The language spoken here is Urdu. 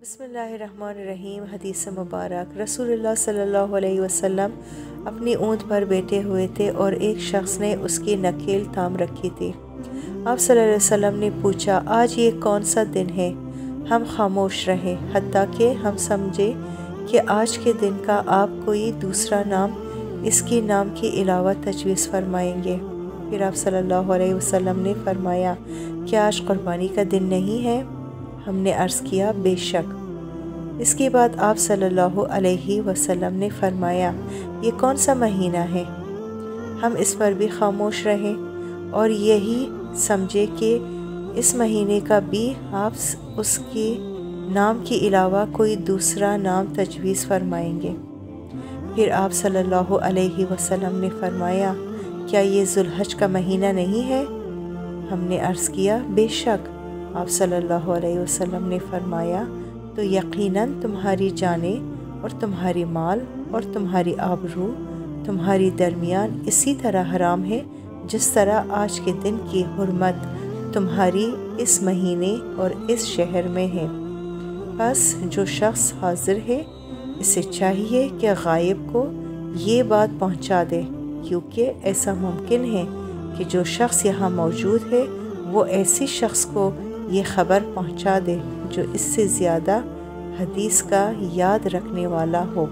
بسم اللہ الرحمن الرحیم۔ حدیث مبارک۔ رسول اللہ صلی اللہ علیہ وسلم اپنی اونٹ پر بیٹھے ہوئے تھے اور ایک شخص نے اس کی نکیل تھام رکھی تھی۔ آپ صلی اللہ علیہ وسلم نے پوچھا، آج یہ کون سا دن ہے؟ ہم خاموش رہے حتیٰ کہ ہم سمجھے کہ آج کے دن کا آپ کوئی دوسرا نام اس کی نام کے علاوہ تجویز فرمائیں گے۔ پھر آپ صلی اللہ علیہ وسلم نے فرمایا، کیا آج قربانی کا دن نہیں ہے؟ ہم نے عرض کیا، بے شک۔ اس کے بعد آپ صلی اللہ علیہ وسلم نے فرمایا، یہ کون سا مہینہ ہے؟ ہم اس پر بھی خاموش رہے اور یہی سمجھے کہ اس مہینے کا بھی آپ اس کے نام کے علاوہ کوئی دوسرا نام تجویز فرمائیں گے۔ پھر آپ صلی اللہ علیہ وسلم نے فرمایا، کیا یہ ذوالحج کا مہینہ نہیں ہے؟ ہم نے عرض کیا، بے شک۔ آپ صلی اللہ علیہ وسلم نے فرمایا، تو یقیناً تمہاری جانیں اور تمہاری مال اور تمہاری آبرو تمہاری درمیان اسی طرح حرام ہے جس طرح آج کے دن کی حرمت تمہاری اس مہینے اور اس شہر میں ہے۔ بس جو شخص حاضر ہے اسے چاہیے کہ غائب کو یہ بات پہنچا دے، کیونکہ ایسا ممکن ہے کہ جو شخص یہاں موجود ہے وہ ایسی شخص کو یہ خبر پہنچا دے جو اس سے زیادہ حدیث کا یاد رکھنے والا ہو۔